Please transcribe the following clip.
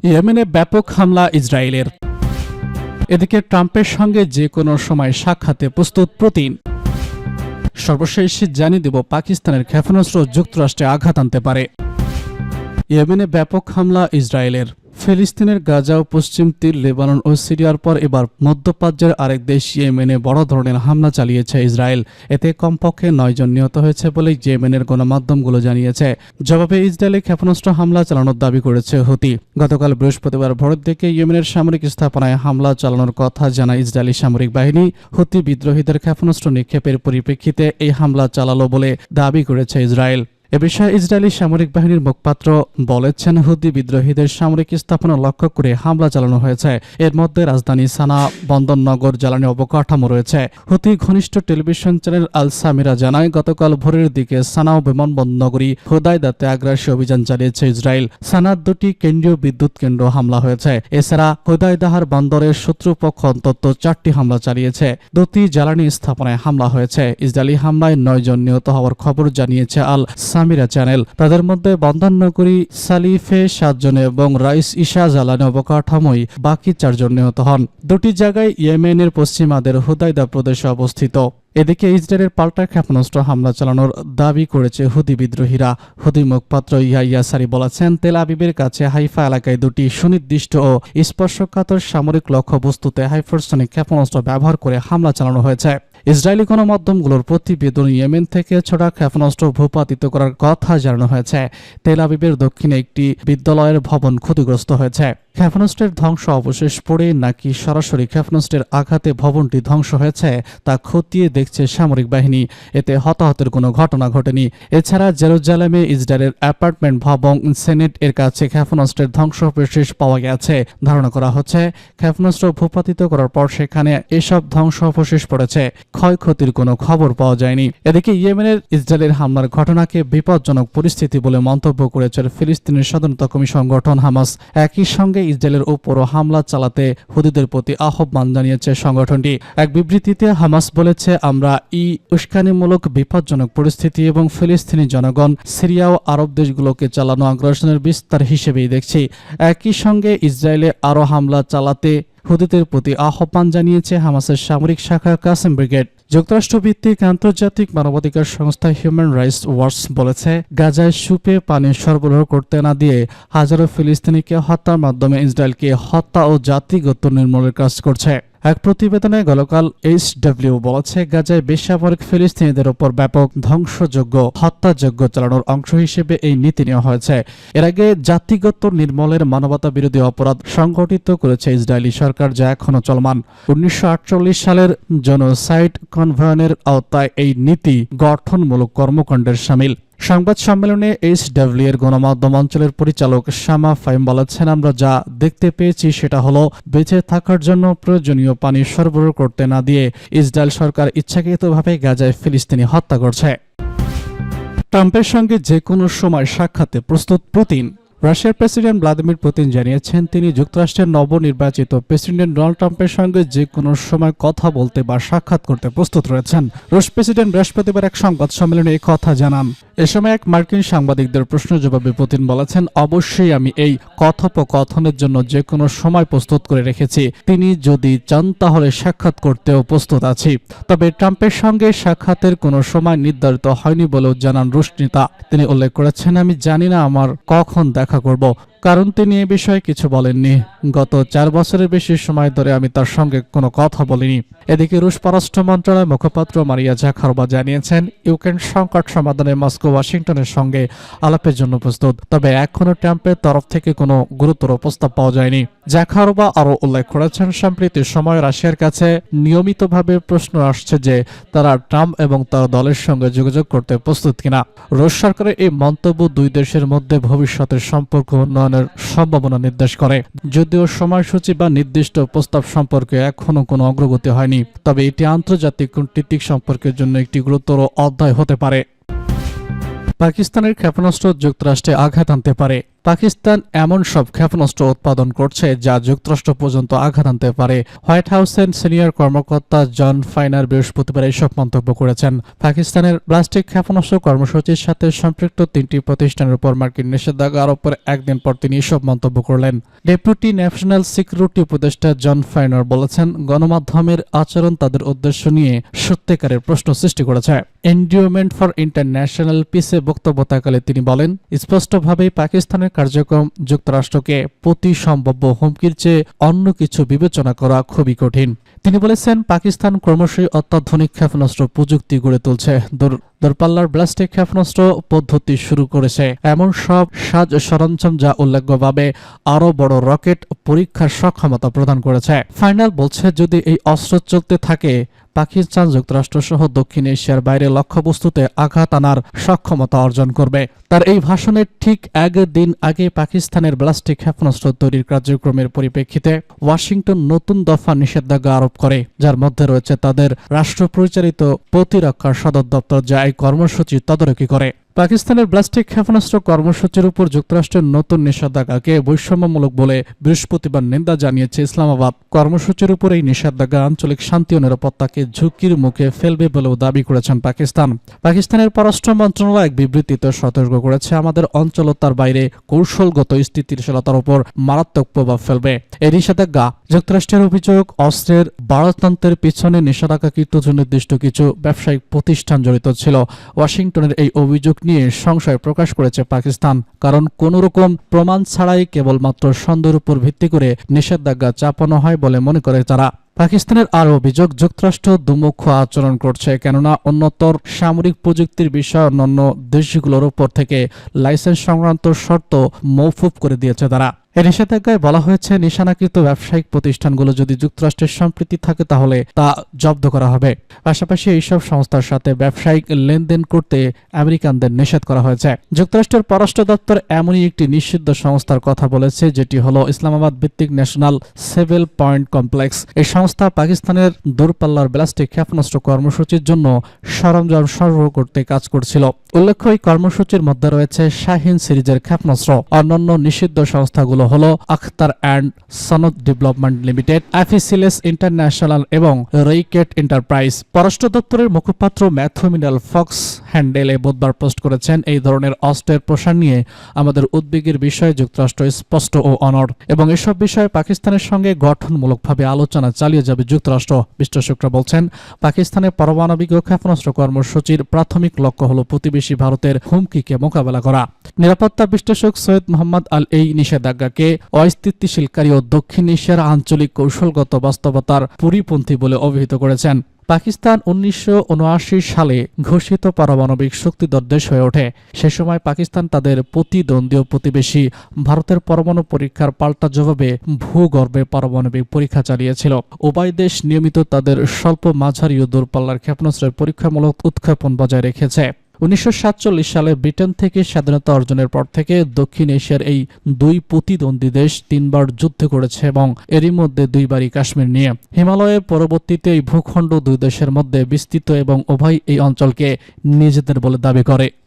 ইয়েমেনে ব্যাপক হামলা ইসরায়েলের। এদিকে ট্রাম্পের সঙ্গে যে কোনো সময় সাক্ষাতে প্রস্তুত পুতিন। সর্বশেষ জানিয়ে দেব, পাকিস্তানের ক্ষেপণাস্ত্র যুক্তরাষ্ট্রে আঘাত আনতে পারে। ইয়েমেনে ব্যাপক হামলা ইসরায়েলের। ফিলিস্তিনের গাজা ও পশ্চিম তীর, লেবানন ও সিরিয়ার পর এবার মধ্যপ্রাচ্যের আরেক দেশ ইয়েমেনে বড় ধরনের হামলা চালিয়েছে ইসরায়েল। এতে কমপক্ষে 9 জন নিহত হয়েছে বলে ইয়েমেনের গণমাধ্যমগুলো জানিয়েছে। জবাবে ইসরায়েলে ক্ষেপণাস্ত্র হামলা চালানোর দাবি করেছে হুতি। গতকাল বৃহস্পতিবার ভোরের দিকে ইয়েমেনের সামরিক স্থাপনায় হামলা চালানোর কথা জানায় ইসরায়েলি সামরিক বাহিনী। হুতি বিদ্রোহীদের ক্ষেপণাস্ত্র নিক্ষেপের পরিপ্রেক্ষিতে এই হামলা চালালো বলে দাবি করেছে ইসরায়েল। এ বিষয়ে ইসরায়েলি সামরিক বাহিনীর মুখপাত্র বলেছেন, হুতি বিদ্রোহীদের সামরিক স্থাপনা লক্ষ্য করে হামলা চালানো হয়েছে। এর মধ্যে রাজধানী সানা, বন্দরনগর, জ্বালানি অবকাঠামো রয়েছে। হুতি ঘনিষ্ঠ টেলিভিশন চ্যানেল আল সামিরা জানায়, গতকাল ভোরের দিকে সানা ও বিমানবন্দর নগরী হুদাইদাতে আগ্রাসী অভিযান চালিয়েছে ইসরায়েল। সানার 2টি কেন্দ্রীয় বিদ্যুৎ কেন্দ্র হামলা হয়েছে। এছাড়া হুদাইদাহার বন্দরের শত্রুপক্ষ অন্তত 4টি হামলা চালিয়েছে। 2টি জ্বালানি স্থাপনায় হামলা হয়েছে। ইসরায়েলি হামলায় 9 জন নিহত হওয়ার খবর জানিয়েছে আল সামিরা চ্যানেল। তাদের মধ্যে বন্দরনগরী সালিফে 7 জন এবং রাইস ইশা জ্বালানি অবকাঠামোয় বাকি 4 জন নিহত হন। 2টি জায়গায় ইয়েমেনের পশ্চিমাদের হুদাইদা প্রদেশে অবস্থিত। এদিকে ইসরায়েলের পাল্টা ক্ষেপণাস্ত্র হামলা চালানোর দাবি করেছে হুতি বিদ্রোহীরা। হুতি মুখপাত্র ইয়াহিয়া সারি বলেছেন, তেল আবিবের কাছে হাইফা এলাকায় 2টি সুনির্দিষ্ট ও স্পর্শকাতর সামরিক লক্ষ্যবস্তুতে হাইপারসনিক ক্ষেপণাস্ত্র ব্যবহার করে হামলা চালানো হয়েছে। ইসরায়েলি গণমাধ্যমগুলোর প্রতিবেদন, ইয়েমেন থেকে ছোড়া ক্ষেপণাস্ত্র ভূপাতিত করার কথা জানানো হয়েছে। তেল আবিবের দক্ষিণে একটি বিদ্যালয়ের ভবন ক্ষতিগ্রস্ত হয়েছে। ক্ষেপণাস্ত্রের ধ্বংস অবশেষ পড়ে নাকি সরাসরি ক্ষেপণাস্ত্রের আঘাতে ভবনটি ধ্বংস হয়েছে তা খতিয়ে দেখছে সামরিক বাহিনী। এতে হতাহতের কোনো ঘটনা ঘটেনি। এছাড়া জেরুজালেমে ইসরায়েলের অ্যাপার্টমেন্ট ভবন সেনেট এর কাছে ক্ষেপণাস্ত্রের ধ্বংসাবশেষ পাওয়া গেছে। ধারণা করা হচ্ছে, ক্ষেপণাস্ত্র ভূপাতিত করার পর সেখানে এসব ধ্বংসাবশেষ পড়েছে। ক্ষয়ক্ষতির কোনো খবর পাওয়া যায়নি। এদিকে ইয়েমেনের ইসরায়েলের হামলার ঘটনাকে বিপজ্জনক পরিস্থিতি বলে মন্তব্য করেছে ফিলিস্তিনের স্বাধীনতা কর্মী সংগঠন হামাস। একই সঙ্গে ইসরায়েলের উপরও হামলা চালাতে হুতিদের প্রতি আহ্বান জানিয়েছে সংগঠনটি। এক বিবৃতিতে হামাস বলেছে, আমরা উস্কানিমূলক বিপজ্জনক পরিস্থিতি এবং ফিলিস্তিনি জনগণ, সিরিয়া ও আরব দেশগুলোকে চালানো আগ্রাসনের বিস্তার হিসেবেই দেখছি। একই সঙ্গে ইসরায়েলে আরও হামলা চালাতে হুতিদের প্রতি আহ্বান জানিয়েছে হামাসের সামরিক শাখা কাসেম ব্রিগেড। যুক্তরাষ্ট্রভিত্তিক আন্তর্জাতিক মানবাধিকার সংস্থা হিউম্যান রাইটস ওয়াচ বলেছে, গাজায় সুপে পানি সরবরাহ করতে না দিয়ে হাজারো ফিলিস্তিনিকে হত্যার মাধ্যমে ইসরায়েলকে হত্যা ও জাতিগত নির্মূলের কাজ করছে। এক প্রতিবেদনে গতকাল HW বলেছে, গাজায় বেসামরিক ফিলিস্তিনিদের উপর ব্যাপক ধ্বংসযোগ্য হত্যাযজ্ঞ চালানোর অংশ হিসেবে এই নীতি নেওয়া হয়েছে। এর আগে জাতিগত নির্মূলের মানবতা বিরোধী অপরাধ সংগঠিত করেছে ইসরায়েলি সরকার, যা এখনও চলমান। 1948 সালের জেনোসাইড কনভেনশনের আওতায় এই নীতি গঠনমূলক কর্মকাণ্ডের শামিল। সংবাদ সম্মেলনে HW এর গণমাধ্যম অঞ্চলের পরিচালক শামা ফাইম বলেছেন, আমরা যা দেখতে পেয়েছি সেটা হলো, বেঁচে থাকার জন্য প্রয়োজনীয় পানি সরবরাহ করতে না দিয়ে ইসরায়েল সরকার ইচ্ছাকৃতভাবে গাজায় ফিলিস্তিনি হত্যা করছে। ট্রাম্পের সঙ্গে যে কোনো সময় সাক্ষাতে প্রস্তুত পুতিন। রাশিয়ার প্রেসিডেন্ট ভ্লাদিমির পুতিন জানিয়েছেন, তিনি যুক্তরাষ্ট্রের নবনির্বাচিত প্রেসিডেন্ট ডোনাল্ড ট্রাম্পের সঙ্গে যে কোনো সময় কথা বলতে বা সাক্ষাৎ করতে প্রস্তুত রয়েছেন। রুশ প্রেসিডেন্ট বৃহস্পতিবার এক সংবাদ সম্মেলনে এই কথা জানান। এ সময় এক মার্কিন সাংবাদিকদের প্রশ্ন জবাবে পুতিন বলেছেন, অবশ্যই আমি এই কথোপকথনের জন্য যে কোনো সময় প্রস্তুত করে রেখেছি। তিনি যদি চান তাহলে সাক্ষাৎ করতেও প্রস্তুত আছি। তবে ট্রাম্পের সঙ্গে সাক্ষাতের কোনো সময় নির্ধারিত হয়নি বলেও জানান রুশ নেতা। তিনি উল্লেখ করেছেন, আমি জানি না আমার কখন দেখা করব, কারণ তিনি এ বিষয়ে কিছু বলেননি। গত 4 বছরের বেশি সময় ধরে আমি তার সঙ্গে কোনো কথা বলিনি। এদিকে রুশ পররাষ্ট্র মন্ত্রণালয়ের মুখপাত্র মারিয়া জাখারোভা জানিয়েছেন, ইউক্রেন সংকট সমাধানে মস্কো ওয়াশিংটনের সঙ্গে আলাপের জন্য প্রস্তুত। তবে এখনও ট্রাম্পের তরফ থেকে কোনো গুরুতর প্রস্তাব পাওয়া যায়নি। জাখারোভা আরও উল্লেখ করেছেন, সাম্প্রতিক সময়ে রাশিয়ার কাছে নিয়মিতভাবে প্রশ্ন আসছে যে তারা ট্রাম্প এবং তার দলের সঙ্গে যোগাযোগ করতে প্রস্তুত কিনা। রুশ সরকারের এই মন্তব্য 2 দেশের মধ্যে ভবিষ্যতের সম্পর্ক উন্নয়নের সম্ভাবনা নির্দেশ করে। যদিও সময়সূচি বা নির্দিষ্ট প্রস্তাব সম্পর্কে এখনও কোনো অগ্রগতি হয়নি, তবে এটি আন্তর্জাতিক কূটনীতিক সম্পর্কের জন্য একটি গুরুতর অধ্যায় হতে পারে। পাকিস্তানের ক্ষেপণাস্ত্র যুক্তরাষ্ট্রে আঘাত আনতে পারে। পাকিস্তান এমন সব ক্ষেপণাস্ত্র উৎপাদন করছে যা যুক্তরাষ্ট্র পর্যন্ত আঘাত আনতে পারে। হোয়াইট হাউসের সিনিয়র কর্মকর্তা জন ফাইনার বৃহস্পতিবার এইসব মন্তব্য করেছেন। পাকিস্তানের ব্যালিস্টিক ক্ষেপণাস্ত্র কর্মসূচির সাথে সম্পৃক্ত 3টি প্রতিষ্ঠানের উপর মার্কিন নিষেধাজ্ঞা আরোপের একদিন পর তিনি এসব মন্তব্য করলেন। ডেপুটি ন্যাশনাল সিকিউরিটি উপদেষ্টা জন ফাইনার বলেছেন, গণমাধ্যমের আচরণ তাদের উদ্দেশ্য নিয়ে সত্যিকারের প্রশ্ন সৃষ্টি করেছে। এন্ডিওমেন্ট ফর ইন্টারন্যাশনাল পিসে বক্তব্যকালে তিনি বলেন, স্পষ্টভাবেই পাকিস্তানের কার্যক্রম যুক্তরাষ্ট্রকে প্রতি সম্ভাব্য হুমকির চেয়ে অন্য কিছু বিবেচনা করা খুবই কঠিন। তিনি বলেছেন, পাকিস্তান ক্রমশই অত্যাধুনিক ক্ষেপণাস্ত্র প্রযুক্তি গড়ে তুলছে, দূরপাল্লার ব্যালিস্টিক ক্ষেপণাস্ত্র পদ্ধতি শুরু করেছে, এমন সব সাজ সরঞ্জাম যা উল্লেখযোগ্যভাবে আরও বড় রকেট পরীক্ষার সক্ষমতা প্রদান করেছে। ফাইনাল বলছে, যদি এই অস্ত্র চলতে থাকে, পাকিস্তান যুক্তরাষ্ট্র সহ দক্ষিণ এশিয়ার বাইরে লক্ষ্যবস্তুতে আঘাত আনার সক্ষমতা অর্জন করবে। তার এই ভাষণের ঠিক একদিন আগে পাকিস্তানের ব্যালিস্টিক ক্ষেপণাস্ত্র তৈরির কার্যক্রমের পরিপ্রেক্ষিতে ওয়াশিংটন নতুন দফা নিষেধাজ্ঞা আরোপ করে, যার মধ্যে রয়েছে তাদের রাষ্ট্র পরিচালিত প্রতিরক্ষা সদর দপ্তর, যা এই কর্মসূচি তদারকি করে। পাকিস্তানের ব্যালিস্টিক ক্ষেপণাস্ত্র কর্মসূচির উপর যুক্তরাষ্ট্রের নতুন নিষেধাজ্ঞাকে বৈষম্যমূলক বলে বৃহস্পতিবার নিন্দা জানিয়েছে ইসলামাবাদ। কর্মসূচির উপর এই নিষেধাজ্ঞা আঞ্চলিক শান্তি ও নিরাপত্তাকে ঝুঁকির মুখে ফেলবে বলেও দাবি করেছেন পাকিস্তান। পাকিস্তানের পররাষ্ট্র মন্ত্রণালয় এক বিবৃতিতে সতর্ক করেছে, আমাদের অঞ্চল ও তার বাইরে কৌশলগত স্থিতিশীলতার উপর মারাত্মক প্রভাব ফেলবে। এই নিষেধাজ্ঞা যুক্তরাষ্ট্রের অভিযোগ, অস্ত্রের বাড়ান্তরের পিছনে নিষেধাজ্ঞাকৃত নির্দিষ্ট কিছু ব্যবসায়িক প্রতিষ্ঠান জড়িত ছিল। ওয়াশিংটনের এই অভিযোগ নিয়ে সংশয় প্রকাশ করেছে পাকিস্তান, কারণ কোন রকম প্রমাণ ছাড়াই কেবলমাত্র সন্দেহের উপর ভিত্তি করে নিষেধাজ্ঞা চাপানো হয় বলে মনে করে তারা। পাকিস্তানের আরও অভিযোগ, যুক্তরাষ্ট্র দুমুখ আচরণ করছে, কেননা উন্নতর সামরিক প্রযুক্তির বিষয়ে অন্যান্য দেশগুলোর উপর থেকে লাইসেন্স সংক্রান্ত শর্ত মওকুফ করে দিয়েছে তারা। এই নিষেধাজ্ঞায় বলা হয়েছে, নিশানাকৃত ব্যবসায়িক প্রতিষ্ঠানগুলো যদি যুক্তরাষ্ট্রের সম্পৃক্তি থাকে তাহলে তা জব্দ করা হবে। পাশাপাশি এইসব সংস্থার সাথে ব্যবসায়িক লেনদেন করতে আমেরিকানদের নিষেধ করা হয়েছে। যুক্তরাষ্ট্রের পররাষ্ট্র দপ্তর এমনই একটি নিষিদ্ধ সংস্থার কথা বলেছে, যেটি হলো ইসলামাবাদ ভিত্তিক ন্যাশনাল সেভেল পয়েন্ট কমপ্লেক্স। এই সংস্থা পাকিস্তানের দূরপাল্লার ব্যালিস্টিক ক্ষেপণাস্ত্র কর্মসূচির জন্য সরঞ্জাম সরবরাহ করতে কাজ করছিল। উল্লেখ্য, এই কর্মসূচির মধ্যে রয়েছে শাহিন সিরিজের ক্ষেপণাস্ত্র। অন্যান্য নিষিদ্ধ সংস্থাগুলো হলো আখতার অ্যান্ড সনদ ডেভেলপমেন্ট লিমিটেড, অ্যাফিসিলেস ইন্টারন্যাশনাল এবং রেইকেট এন্টারপ্রাইজ। পররাষ্ট্র দপ্তরের মুখপাত্র ম্যাথু মিনাল ফক্স হ্যান্ডেলে বুধবার পোস্ট করেছেন, এই ধরনের অস্ত্রের প্রসার নিয়ে আমাদের উদ্বেগের বিষয়ে যুক্তরাষ্ট্র স্পষ্ট ও অনড়, এবং এসব বিষয়ে পাকিস্তানের সঙ্গে গঠনমূলকভাবে আলোচনা চালিয়ে যাবে যুক্তরাষ্ট্র। বিশ্লেষকরা বলছেন, পাকিস্তানের পারমাণবিক ক্ষেপণাস্ত্র কর্মসূচির প্রাথমিক লক্ষ্য হল প্রতিবেশী ভারতের হুমকিকে মোকাবেলা করা। নিরাপত্তা বিশ্লেষক সৈয়দ মোহাম্মদ আল এই নিষেধাজ্ঞাকে অস্থিতিশীলকারী ও দক্ষিণ এশিয়ার আঞ্চলিক কৌশলগত বাস্তবতার পরিপন্থী বলে অভিহিত করেছেন। পাকিস্তান 1979 সালে ঘোষিত পারমাণবিক শক্তিধর দেশ হয়ে ওঠে। সে সময় পাকিস্তান তাদের প্রতিদ্বন্দ্বী প্রতিবেশী ভারতের পরমাণু পরীক্ষার পাল্টা জবাবে ভূগর্ভে পারমাণবিক পরীক্ষা চালিয়েছিল। উভয় দেশ নিয়মিত তাদের স্বল্প মাঝারি ও দূরপাল্লার ক্ষেপণাস্ত্রের পরীক্ষামূলক উৎক্ষেপণ বজায় রেখেছে। 1947 সালে ব্রিটেন থেকে স্বাধীনতা অর্জনের পর থেকে দক্ষিণ এশিয়ার এই দুই প্রতিদ্বন্দ্বী দেশ 3বার যুদ্ধ করেছে, এবং এরই মধ্যে 2বারই কাশ্মীর নিয়ে। হিমালয়ের পরবর্তীতে এই ভূখণ্ড দুই দেশের মধ্যে বিস্তৃত এবং উভয় এই অঞ্চলকে নিজেদের বলে দাবি করে।